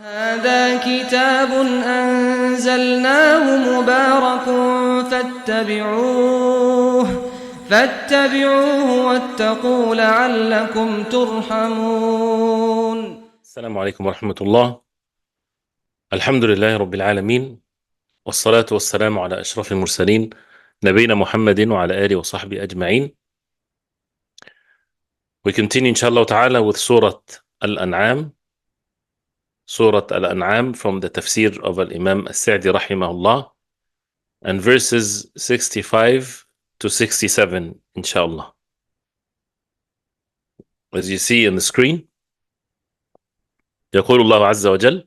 هذا كتاب أنزلناه مبارك فاتبعوه واتقوا لعلكم ترحمون. السلام عليكم ورحمة الله. الحمد لله رب العالمين، والصلاة والسلام على أشرف المرسلين نبينا محمد وعلى آله وصحبه أجمعين. We continue inshallah ta'ala with Surah Al-An'am. Surah Al-An'am from the Tafseer of Imam As-Sa'di rahimahullah, and verses 65 to 67 inshallah. As you see on the screen, يقول الله عز وجل: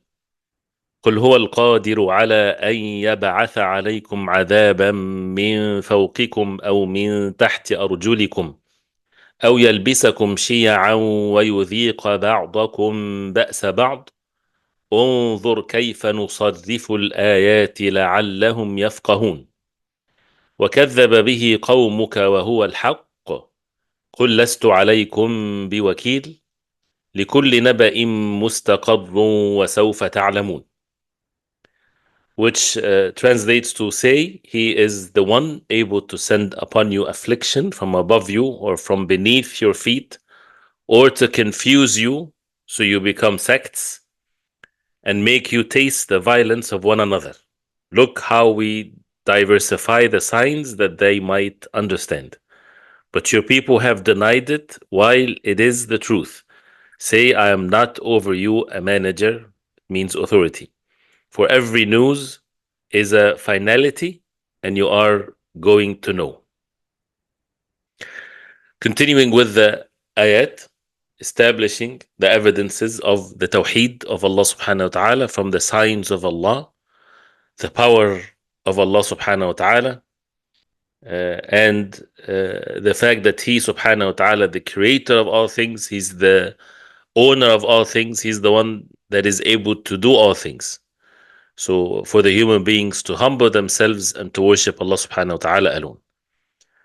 قل هو القادر على أن يبعث عليكم عذابا من فوقكم أو من تحت أرجلكم أو يلبسكم شيعا ويذيق بعضكم بأس بعض انظر كيف نصرف الآيات لعلهم يفقهون وكذب به قومك وهو الحق قل لست عليكم بوكيل لكل نبأ مستقر وسوف تعلمون, which translates to say, He is the one able to send upon you affliction from above you or from beneath your feet, or to confuse you so you become sects and make you taste the violence of one another. Look how we diversify the signs that they might understand. But your people have denied it while it is the truth. Say, I am not over you a manager, means authority. For every news is a finality, and you are going to know. Continuing with the ayat, establishing the evidences of the tawheed of Allah subhanahu wa ta'ala from the signs of Allah, the power of Allah subhanahu wa ta'ala, and the fact that He subhanahu wa ta'ala, the creator of all things, He's the owner of all things, He's the one that is able to do all things. So for the human beings to humble themselves and to worship Allah subhanahu wa ta'ala alone.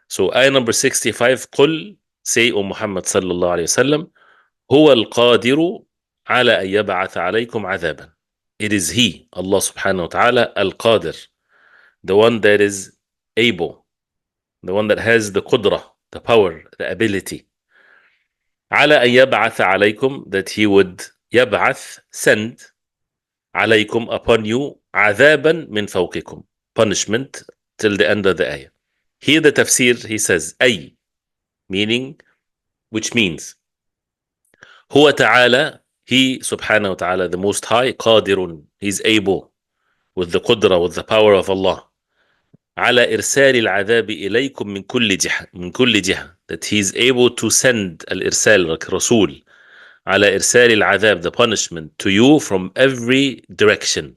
So ayah number 65, قل, say, O Muhammad sallallahu alayhi wa sallam, هو القادر على أن يبعث عليكم عذابا. It is He, Allah subhanahu wa ta'ala, al-Qadir, the one that is able, the one that has the qudra, the power, the ability. على أن يبعث عليكم, that He would يبعث, send, عليكم, upon you, عذابا من فوقكم, punishment, till the end of the ayah. Here the tafsir, he says, أي, meaning, which means, هو تعالى, He subhanahu wa ta'ala, the most high, قادر, He's able, with the qudra, with the power of Allah, على إرسال العذاب إليكم من كل جهة, that He's able to send الإرسال, like Rasul, على إرسال العذاب, the punishment, to you from every direction.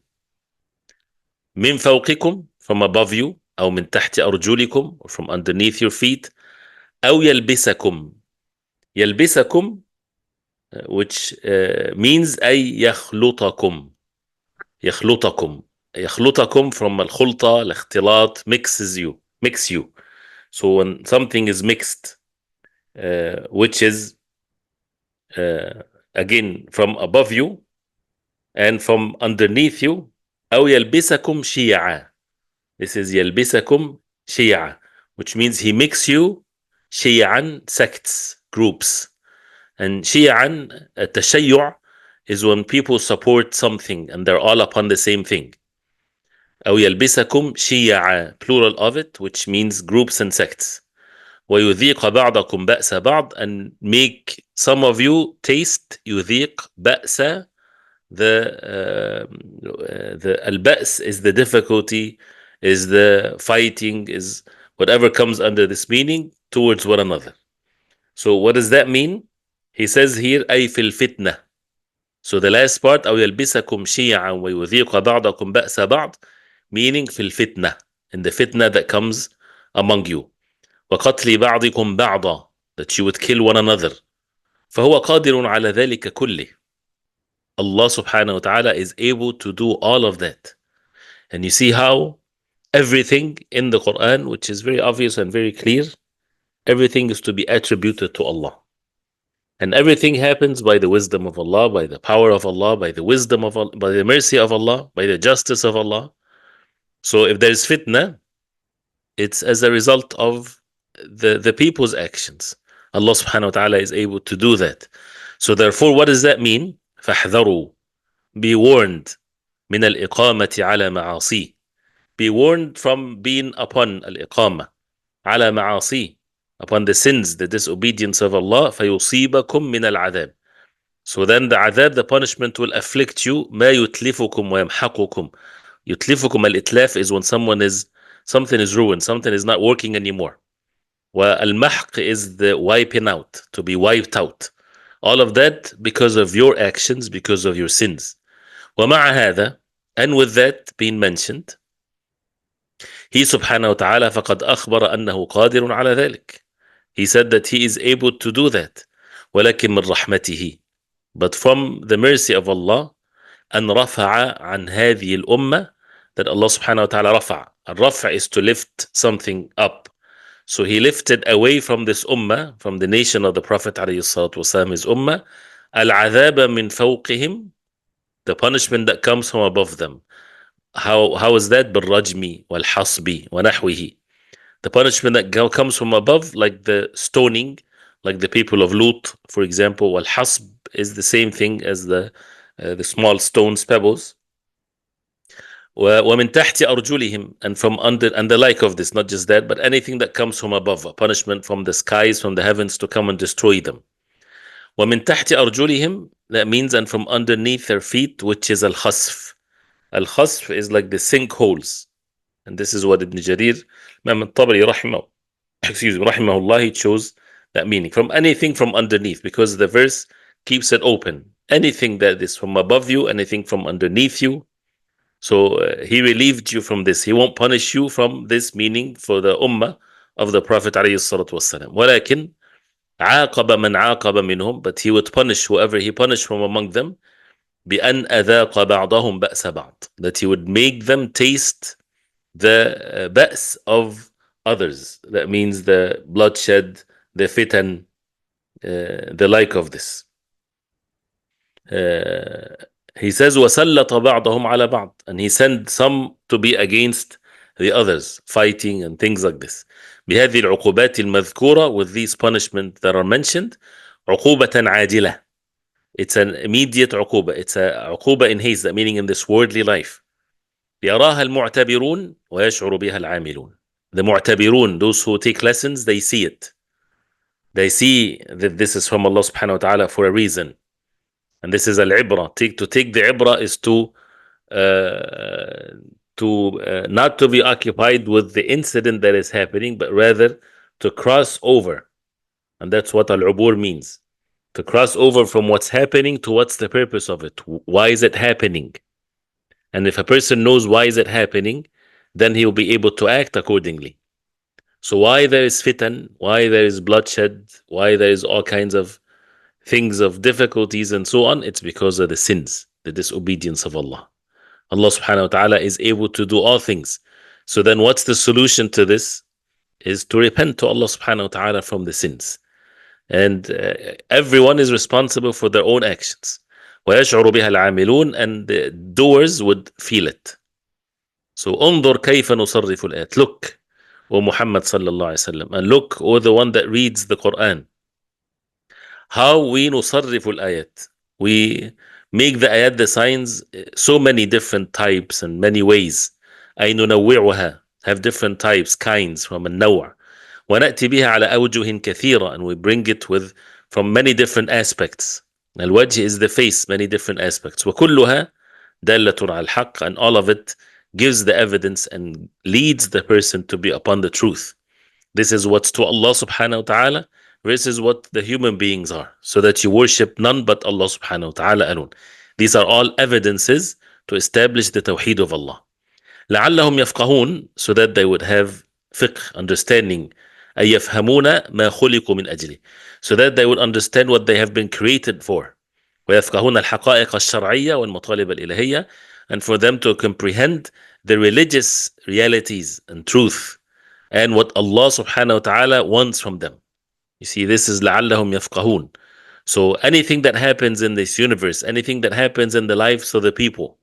من فوقكم, from above you, أو من تحت أرجلكم, or from underneath your feet, أو يلبسكم. يلبسكم, which means أي يخلطكم. يخلطكم. يخلطكم from الخلطة, الاختلاط, mix you. So when something is mixed, which is again from above you and from underneath you, أو يلبسكم شيعا. This is يلبسكم شيعا, which means He makes you شيعا, sects, groups. And شيعا, التشيع, is when people support something and they're all upon the same thing. أو يلبسكم شيعا, plural of it, which means groups and sects. ويذيق بعضكم بأس بعض, and make some of you taste, يذيق, بأس, the al-ba's is the difficulty, is the fighting, is whatever comes under this meaning towards one another. So what does that mean? He says here, أي في الفتنة. So the last part, أو يلبسكم شيعا ويذيق بعضكم بأس بعض, meaning في الفتنة, in the fitna that comes among you. وقتل بعضكم بعضا, that you would kill one another. فهو قادر على ذلك كله. Allah subhanahu wa ta'ala is able to do all of that. And you see how everything in the Quran, which is very obvious and very clear, everything is to be attributed to Allah. And everything happens by the wisdom of Allah, by the power of Allah, by the wisdom of Allah, by the mercy of Allah, by the justice of Allah. So if there is fitna, it's as a result of the people's actions. Allah subhanahu wa ta'ala is able to do that. So therefore, what does that mean? فَاحْذَرُوا, be warned, من الإقامة على معاصي, be warned from being upon الإقامة على معاصي, upon the sins, the disobedience of Allah. فَيُصِيبَكُم مِّنَ الْعَذَابِ, so then the adhab, the punishment, will afflict you. ما يتلفكم ويمحقكم. يتلفكم, al-itlaf is when something is ruined, something is not working anymore. Al-mahq is the wiping out, to be wiped out. All of that because of your actions, because of your sins. ومع هذا, and with that being mentioned, he subhanahu wa ta'ala فقد أخبر أنه قادر على ذلك. He said that he is able to do that. ولكن من رحمته, but from the mercy of Allah, أن رفع عن هذه الأمة, that Allah subhanahu wa ta'ala رفع. الرفع is to lift something up. So he lifted away from this ummah, from the nation of the Prophet عليه الصلاة والسلام, his ummah, العذاب من فوقهم, the punishment that comes from above them. How is that? بالرجم والحصب ونحوه. The punishment that comes from above, like the stoning, like the people of Lut, for example. والحصب is the same thing as the small stones, pebbles. ومن تحت أرجلهم, and from under, and the like of this. Not just that, but anything that comes from above, a punishment from the skies, from the heavens, to come and destroy them. ومن تحت أرجلهم, that means and from underneath their feet, which is al-khasf. Al-khasf is like the sinkholes, and this is what Ibn Jarir, Imam al-Tabari rahimahullah, he chose that meaning, from anything from underneath, because the verse keeps it open. Anything that is from above you, anything from underneath you. So he relieved you from this. He won't punish you from this, meaning for the ummah of the Prophet عليه الصلاة والسلام. ولكن عاقب من عاقب منهم, but he would punish whoever he punished from among them, بأن أذاق بعضهم بأس بعض, that he would make them taste the بأس of others. That means the bloodshed, the fitan, the like of this. He says وَسَلَّطَ بَعْضَهُمْ عَلَى بَعْض, and he sent some to be against the others, fighting and things like this. بهذه العقوبات المذكورة, with these punishments that are mentioned. عقوبة عاجلة, it's an immediate عقوبة. It's a عقوبة in haste, meaning in this worldly life. يراها المعتبرون ويشعر بها العاملون. The mu'tabirun, those who take lessons, they see it. They see that this is from Allah subhanahu wa ta'ala for a reason. And this is al-ibra. To take the ibra is to not to be occupied with the incident that is happening, but rather to cross over. And that's what al-ubur means. To cross over from what's happening to what's the purpose of it. Why is it happening? And if a person knows why is it happening, then he'll be able to act accordingly. So why there is fitan, why there is bloodshed, why there is all kinds of things of difficulties and so on, it's because of the sins, the disobedience of Allah. Allah subhanahu wa ta'ala is able to do all things. So then what's the solution to this? Is to repent to Allah subhanahu wa ta'ala from the sins. And everyone is responsible for their own actions. وَيَشْعُرُ بِهَا الْعَامِلُونَ, and the doers would feel it. So انظر كيف نصرف الآيات. Look, O Muhammad sallallahu alayhi wa sallam, and look, O the one that reads the Quran, how we نصرف الآيات. We make the ayat, the signs, so many different types and many ways. أي ننوعها, have different types, kinds, from النوع. ونأتي بها على أوجه كثيرة, and we bring it with from many different aspects. الوجه is the face, many different aspects. وكلها دالة على الحق, and all of it gives the evidence and leads the person to be upon the truth. This is what's to Allah subhanahu wa ta'ala versus what the human beings are, so that you worship none but Allah subhanahu wa ta'ala alone. These are all evidences to establish the tawheed of Allah. لعلهم يفقهون, so that they would have fiqh, understanding. أي يفهمون ما خلقوا من أجله, so that they would understand what they have been created for. ويفقهون الحقائق الشرعية والمطالب الإلهية, and for them to comprehend the religious realities and truth and what Allah subhanahu wa ta'ala wants from them. You see, this is لعلهم يفقهون. So anything that happens in this universe, anything that happens in the lives of the people,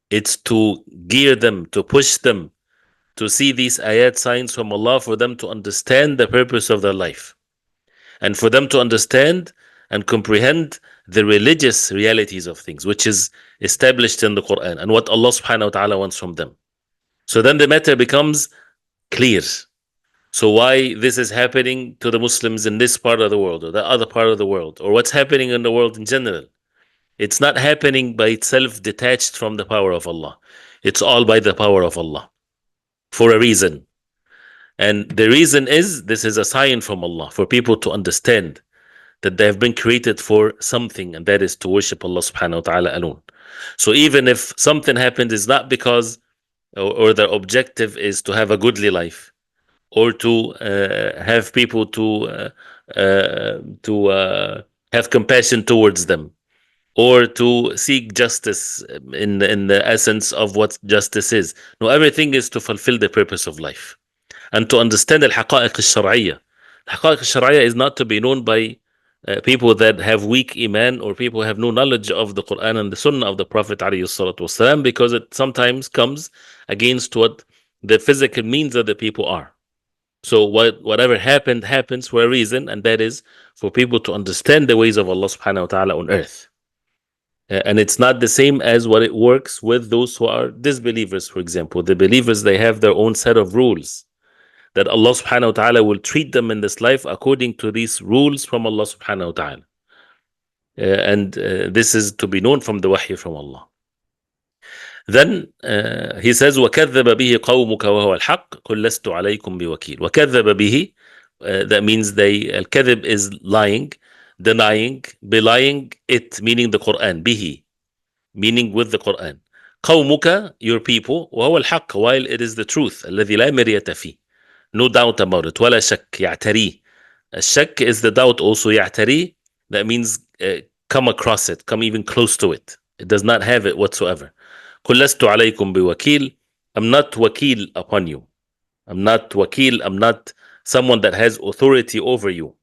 it's to gear them, to push them to see these ayat signs from Allah for them to understand the purpose of their life and for them to understand and comprehend the religious realities of things, which is established in the Quran and what Allah subhanahu wa ta'ala wants from them. So then the matter becomes clear. So why this is happening to the Muslims in this part of the world or the other part of the world, or what's happening in the world in general, it's not happening by itself detached from the power of Allah. It's all by the power of Allah for a reason. And the reason is this is a sign from Allah for people to understand that they have been created for something, and that is to worship Allah subhanahu wa ta'ala alone. So even if something happens, it's not because or their objective is to have a goodly life or to have people to have compassion towards them or to seek justice in the essence of what justice is. No, everything is to fulfill the purpose of life and to understand al-haqa'iq al-shar'iyya. Al-haqa'iq al-shar'iyya is not to be known by people that have weak iman or people who have no knowledge of the Quran and the Sunnah of the Prophet ﷺ, because it sometimes comes against what the physical means of the people are. So whatever happens for a reason, and that is for people to understand the ways of Allah subhanahu wa ta'ala on earth. And it's not the same as what it works with those who are disbelievers, for example. The believers, they have their own set of rules that Allah subhanahu wa ta'ala will treat them in this life according to these rules from Allah subhanahu wa ta'ala. And this is to be known from the wahy from Allah. Then he says, وَكَذَّبَ بِهِ قَوْمُكَ وَهُوَ الْحَقِّ قُلْ لَسْتُ عَلَيْكُمْ بِوَكِيلٍ وَكَذَّبَ بِهِ, that means al-kadhib is lying, denying, belying it, meaning the Quran, bihi, meaning with the Quran. قَوْمُكَ, your people, وَهُوَ الْحَقِّ, while it is the truth, الَّذِي لَا مِرْيَةَ فِيهِ, no doubt about it, وَلَا شَكْ يَعْتَرِي. الشك is the doubt also, يعتري, that means come across it, come even close to it. It does not have it whatsoever. قُلْ لَسْتُ عَلَيْكُمْ بِوَكِيلٍ, I'm not wakil upon you. I'm not wakil, I'm not someone that has authority over you.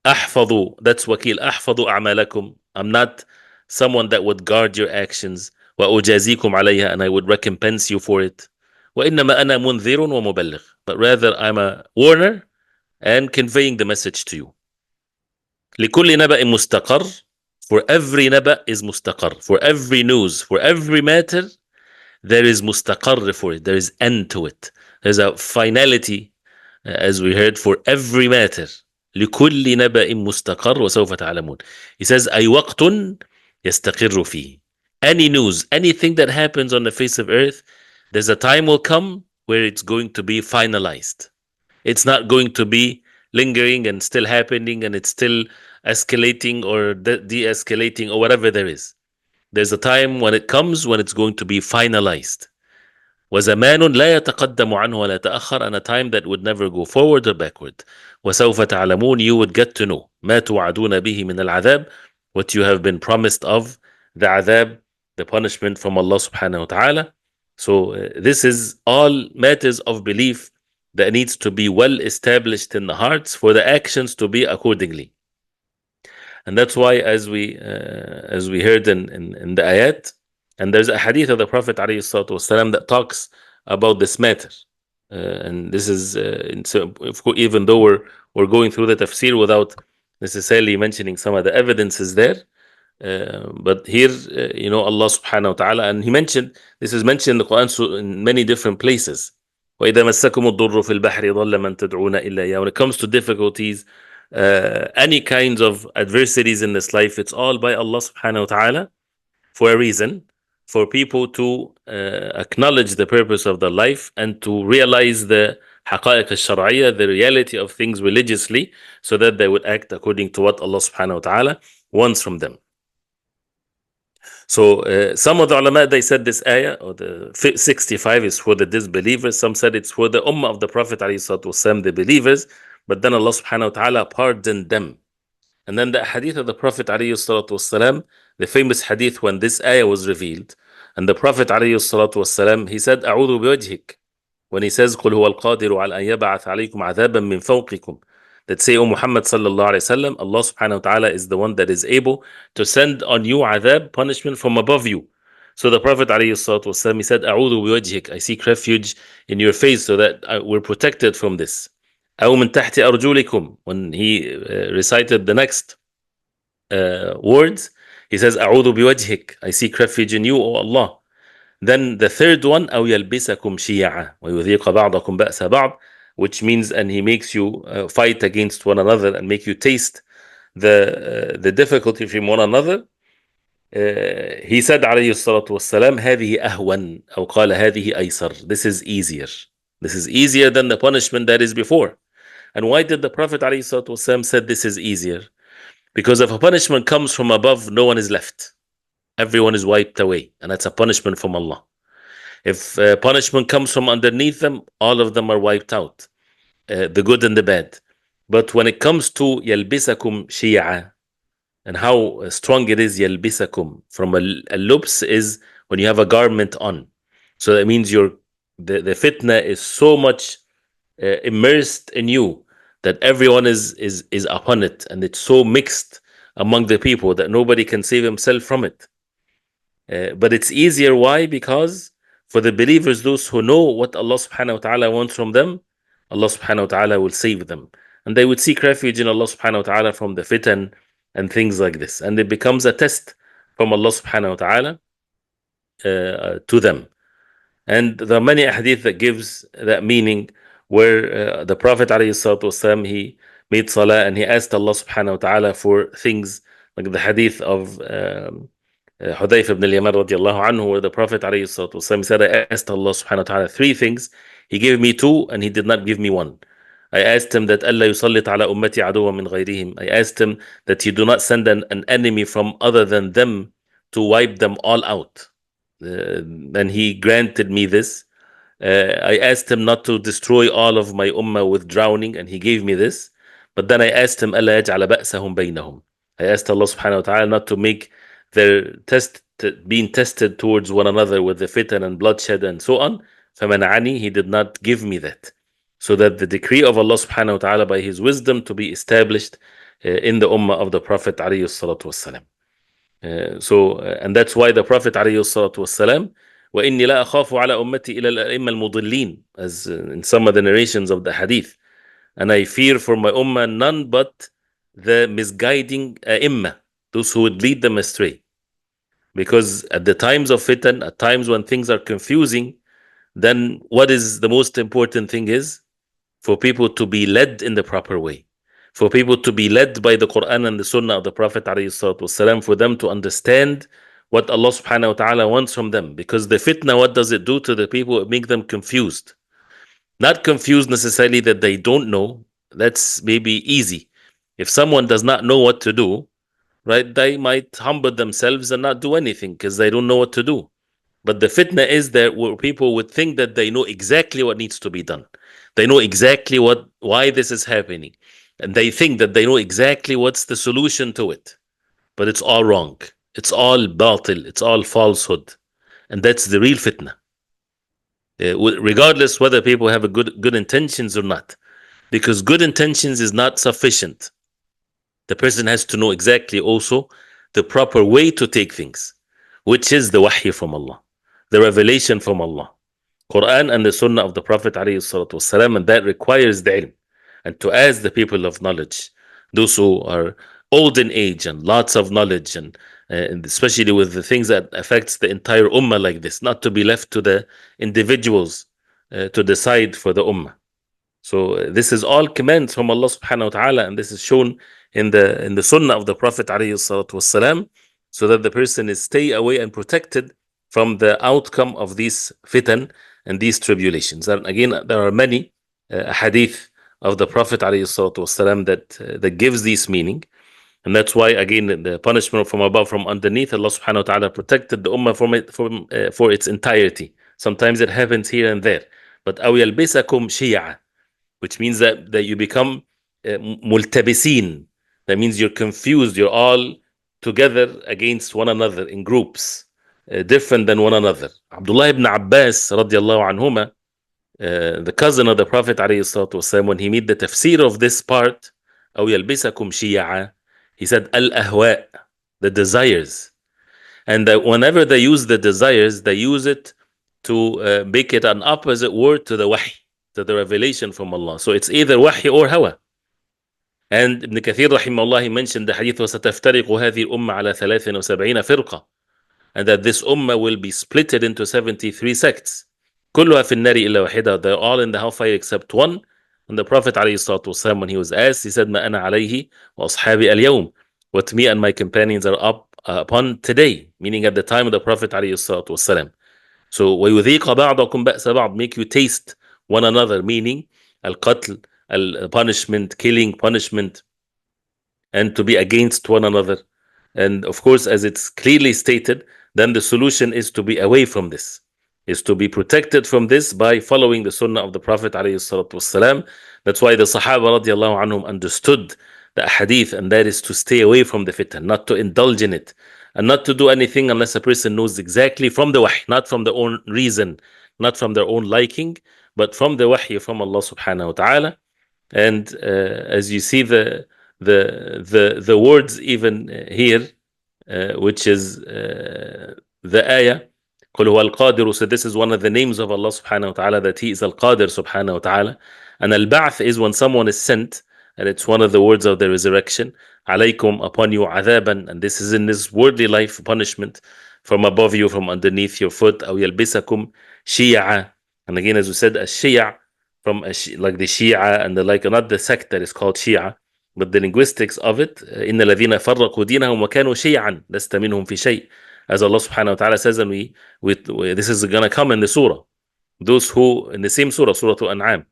أحفظ, that's wakil, أحفظ أعمالكم, I'm not someone that would guard your actions. وأجازيكم عليها, and I would recompense you for it. وإنما أنا منذر ومبلغ, but rather I'm a warner and conveying the message to you. لكل نبأ مستقر, for every naba is mustaqar, for every news, for every matter, there is mustaqar for it, there is end to it, there's a finality, as we heard, for every matter. لكل نبأ مستقر وسوف تعلمون. He says أي وقت يستقر فيه. Any news, anything that happens on the face of earth, there's a time will come where it's going to be finalized. It's not going to be lingering and still happening and it's still escalating or de-escalating or whatever there is. There's a time when it comes when it's going to be finalized. وزمان لا يتقدم عنه ولا يتأخر, and a time that would never go forward or backward. وسوف تعلمون, you would get to know ما توعدون به من العذاب, what you have been promised of the adhab, the punishment from Allah subhanahu wa ta'ala. So this is all matters of belief that needs to be well established in the hearts for the actions to be accordingly. And that's why as we heard in the ayat, and there's a hadith of the Prophet ﷺ that talks about this matter. And this is, so even though we're going through the tafsir without necessarily mentioning some of the evidences there, but here, Allah subhanahu wa ta'ala, and he mentioned, this is mentioned in the Quran in many different places. وَإِذَا مَسَّكُمُ الضُّرُّ فِي الْبَحْرِ ضَلَّ مَنْ تَدْعُونَ إِلَّا إِيَّاهُ. When it comes to difficulties, any kinds of adversities in this life, it's all by Allah subhanahu wa ta'ala for a reason, for people to acknowledge the purpose of their life and to realize the haqa'iq al-shar'iyya, the reality of things religiously, so that they would act according to what Allah subhanahu wa ta'ala wants from them. So some of the ulama, they said this ayah, or the 65, is for the disbelievers. Some said it's for the ummah of the Prophet ﷺ, the believers, but then Allah subhanahu wa ta'ala pardoned them. And then the hadith of the Prophet ﷺ, the famous hadith when this ayah was revealed, and the Prophet ﷺ, he said, أعوذ بوجهك, when he says, قل هو القادر على أن يبعث عليكم عذابا من فوقكم, that say, "Oh Muhammad sallallahu alaihi wasallam, Allah subhanahu wa ta'ala is the one that is able to send on you adhab, punishment from above you." So the Prophet alayhi salatu wasallam, he said, "A'udhu biwajhik, I seek refuge in your face so that we're protected from this." أو من تحت أرجلكم, when he recited the next words, he says, "أعوذ بوجهك, I seek refuge in you, O Allah." Then the third one, أو يلبسكم شيعا ويذيق بعضكم بأس بعض, which means, and he makes you fight against one another and make you taste the difficulty from one another. He said عليه الصلاة والسلام, هذه أهون, أو قال هذه أيسر. This is easier. This is easier than the punishment that is before. And why did the Prophet عليه الصلاة والسلام said this is easier? Because if a punishment comes from above, no one is left. Everyone is wiped away, and that's a punishment from Allah. If punishment comes from underneath them, all of them are wiped out, the good and the bad. But when it comes to يلبسكم شيعا, and how strong it is, يلبسكم, from a lubs is when you have a garment on. So that means the fitna is so much immersed in you that everyone is upon it, and it's so mixed among the people that nobody can save himself from it. But it's easier. Why? Because for the believers, those who know what Allah subhanahu wa ta'ala wants from them, Allah subhanahu wa ta'ala will save them. And they would seek refuge in Allah subhanahu wa ta'ala from the fitan and things like this. And it becomes a test from Allah subhanahu wa ta'ala to them. And there are many hadith that gives that meaning, where the Prophet alayhi salatu wasalam, he made salah and he asked Allah subhanahu wa ta'ala for things, like the hadith of Hudayf ibn al-Yaman radiallahu anhu, where the Prophet alayhi salatu wasalam said, I asked Allah subhanahu wa ta'ala 3 things. He gave me 2 and he did not give me 1. I asked him that Allah yusallit ala ummati aduwa min ghayrihim. I asked him that he do not send an enemy from other than them to wipe them all out. And he granted me this. I asked him not to destroy all of my ummah with drowning, and he gave me this. But then I asked him, أَلَّا يَجْعَلَ بَأْسَهُمْ بَيْنَهُم. I asked Allah subhanahu wa ta'ala not to make their being tested towards one another with the fitan and bloodshed and so on. فَمَنَعَنِي, he did not give me that. So that the decree of Allah subhanahu wa ta'ala by his wisdom to be established in the ummah of the Prophet alayhi salatu wassalam. And that's why the Prophet alayhi salatu wassalam, وَإِنِّي لَا أَخَافُ عَلَى أُمَّتِي إِلَى الْأَئِمَّةِ الْمُضِلِّينَ, as in some of the narrations of the hadith. And I fear for my ummah none but the misguiding imma, those who would lead them astray. Because at the times of fitan, at times when things are confusing, then what is the most important thing is for people to be led in the proper way. For people to be led by the Quran and the Sunnah of the Prophet ﷺ, for them to understand what Allah subhanahu wa ta'ala wants from them. Because the fitna, what does it do to the people? It makes them confused. Not confused necessarily that they don't know. That's maybe easy. If someone does not know what to do, right, they might humble themselves and not do anything because they don't know what to do. But the fitna is that where people would think that they know exactly what needs to be done. They know exactly why this is happening. And they think that they know exactly what's the solution to it. But it's all wrong. It's all batil. It's all falsehood. And that's the real fitna. Regardless whether people have a good intentions or not. Because good intentions is not sufficient. The person has to know exactly also the proper way to take things, which is the wahy from Allah, the revelation from Allah, Quran and the Sunnah of the Prophet ﷺ, and that requires the ilm. And to ask the people of knowledge, those who are old in age and lots of knowledge, and especially with the things that affects the entire ummah like this, not to be left to the individuals to decide for the ummah. So this is all commands from Allah subhanahu wa ta'ala, and this is shown in the Sunnah of the Prophet ﷺ, so that the person is stay away and protected from the outcome of these fitan and these tribulations. And again, there are many hadith of the Prophet ﷺ that gives this meaning. And that's why, again, the punishment from above, from underneath, Allah subhanahu wa ta'ala protected the ummah for its entirety. Sometimes it happens here and there. But أَوْ يَلْبِسَكُمْ شِيَعًا, which means that you become multabisin. That means you're confused. You're all together against one another in groups, different than one another. Abdullah ibn Abbas radiallahu anhuma, the cousin of the Prophet ﷺ, when he made the tafseer of this part, أو يلبسكم شيعا. He said al-ahwa, the desires. And that whenever they use the desires, they use it to make it an opposite word to the wahy, to the revelation from Allah. So it's either wahy or hawa. And Ibn Kathir rahimahullah, he mentioned the hadith, وَسَتَفْتَرِقُ هَذِهِ الْأُمَّةِ عَلَى 73 فِرْقَةً, and that this ummah will be splitted into 73 sects. كلها في النار إلا واحدة. They're all in the hellfire except one. And the Prophet ﷺ, when he was asked, he said, ما أنا عليه وأصحابي اليوم. What me and my companions are up upon today, meaning at the time of the Prophet ﷺ. So ويذيق بعضكم بأس بعض, make you taste one another, meaning القتل, punishment, killing, punishment, and to be against one another. And of course, as it's clearly stated, then the solution is to be away from this, is to be protected from this by following the sunnah of the Prophet ﷺ. That's why the Sahaba radiallahu anhum understood the hadith, and that is to stay away from the fitan, not to indulge in it, and not to do anything unless a person knows exactly from the wahy, not from their own reason, not from their own liking, but from the wahy from Allah subhanahu wa ta'ala. And as you see the words even here, which is the ayah, قل هو القادر. So this is one of the names of Allah subhanahu wa ta'ala, that He is al-Qadir subhanahu wa ta'ala. And al-Ba'th is when someone is sent, and it's one of the words of the resurrection. عليكم, upon you, عذابا, and this is in this worldly life, punishment from above you, from underneath your foot. أو يلبسكم شيعا, and again, as we said, الشيع, from like the Shia and the like, not the sect that is called Shia, but the linguistics of it. إن الذين فرقوا دينهم وكانوا شيعا لست منهم في شيء. As Allah subhanahu wa ta'ala says, and we this is going to come in the surah. Those who, in the same surah, Surah Al-An'am,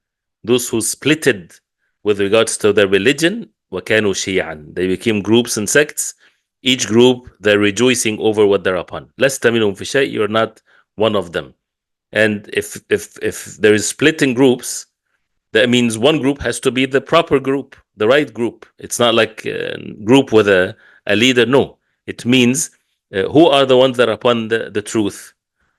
those who splitted with regards to their religion, وكانوا شيعا, they became groups and sects. Each group, they're rejoicing over what they're upon. لست منهم في شيء, you're not one of them. And if there is splitting groups, that means one group has to be the proper group, the right group. It's not like a group with a leader. No, it means who are the ones that are upon the truth?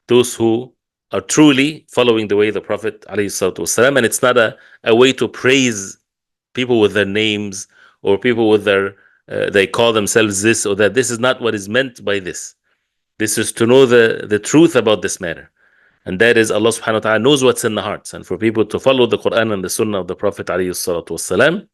Those who are truly following the way of the Prophet ﷺ. And it's not a way to praise people with their names, or people with their, they call themselves this or that. This is not what is meant by this. This is to know the truth about this matter. And that is, Allah subhanahu wa ta'ala knows what's in the hearts. And for people to follow the Quran and the Sunnah of the Prophet ﷺ,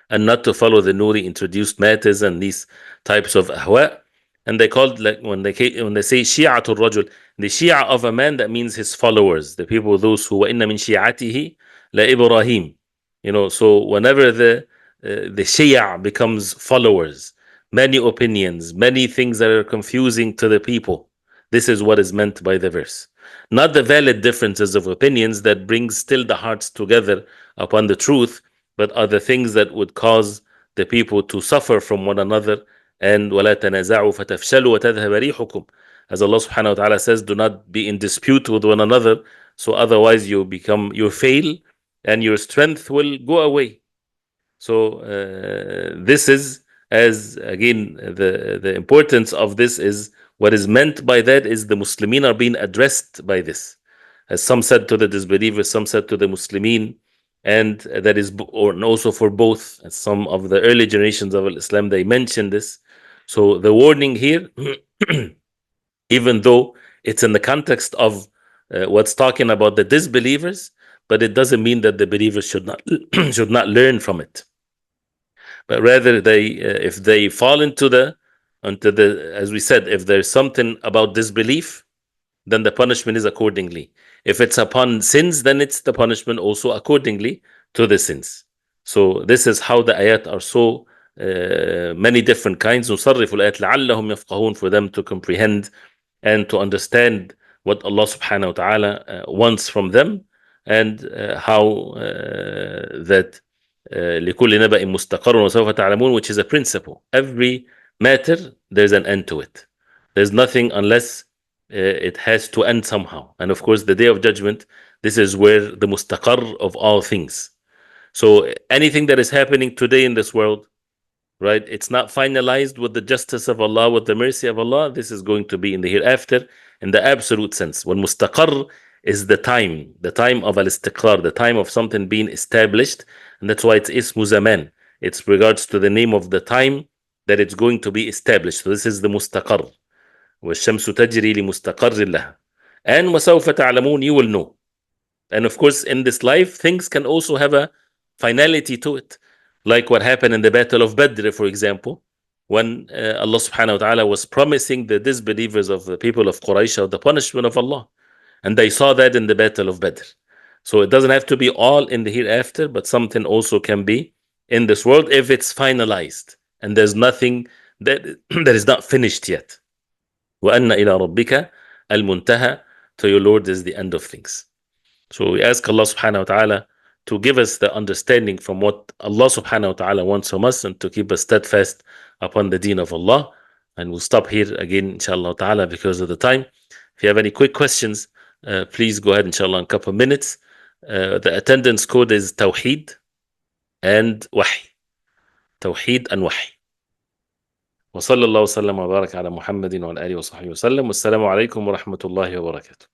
and not to follow the newly introduced matters and these types of ahwa. And they called, like when they say Shi'atul Rajul, the Shia of a man, that means his followers, the people, those who وَإِنَّ مِن شِيعَتِهِ لَإِبْرَاهِيم. So whenever the Shia becomes followers, many opinions, many things that are confusing to the people, this is what is meant by the verse. Not the valid differences of opinions that bring still the hearts together upon the truth, but are the things that would cause the people to suffer from one another. And وَلَا تَنَازَعُوا فَتَفْشَلُوا وَتَذْهَبَ رِيحُكُمْ. As Allah subhanahu wa ta'ala says, do not be in dispute with one another, so otherwise you fail and your strength will go away. So this is, as again, the importance of this is, what is meant by that is the Muslimin are being addressed by this. As some said to the disbelievers, some said to the Muslimin, and that is also for both. As some of the early generations of Islam, they mentioned this. So the warning here, even though it's in the context of what's talking about the disbelievers, but it doesn't mean that the believers should not should not learn from it. But rather, if they fall into the, as we said, if there's something about disbelief, then the punishment is accordingly. If it's upon sins, then it's the punishment also accordingly to the sins. So this is how the ayat are so many different kinds. نصرف الآيات لعلهم يفقهون, for them to comprehend and to understand what Allah subhanahu wa ta'ala wants from them, and how that لكل نبأ مستقر وسوف تعلمون, which is a principle. Every matter, there's an end to it. There's nothing unless it has to end somehow. And of course, the day of judgment, this is where the mustaqar of all things. So anything that is happening today in this world, right, it's not finalized with the justice of Allah, with the mercy of Allah. This is going to be in the hereafter, in the absolute sense. When mustaqar is the time of al-istiqrar, the time of something being established, and that's why it's ismu zaman. It's regards to the name of the time that it's going to be established. So this is the mustaqar. والشمس تجري لمستقر لها. And وسوف تعلمون, you will know. And of course, in this life, things can also have a finality to it. Like what happened in the Battle of Badr, for example, when Allah subhanahu wa ta'ala was promising the disbelievers of the people of Quraysh of the punishment of Allah. And they saw that in the Battle of Badr. So it doesn't have to be all in the hereafter, but something also can be in this world if it's finalized. And there's nothing that, that is not finished yet. وَأَنَّ إِلَىٰ رَبِّكَ الْمُنْتَهَى, to your Lord is the end of things. So we ask Allah subhanahu wa ta'ala to give us the understanding from what Allah subhanahu wa ta'ala wants from us and to keep us steadfast upon the deen of Allah. And we'll stop here again, inshallah ta'ala, because of the time. If you have any quick questions, please go ahead, inshallah, in a couple of minutes. The attendance code is Tawheed and Wahy. Tawheed and Wahy. وصلى الله وسلم وبارك على محمد وعلى آله وصحبه وسلم والسلام عليكم ورحمة الله وبركاته.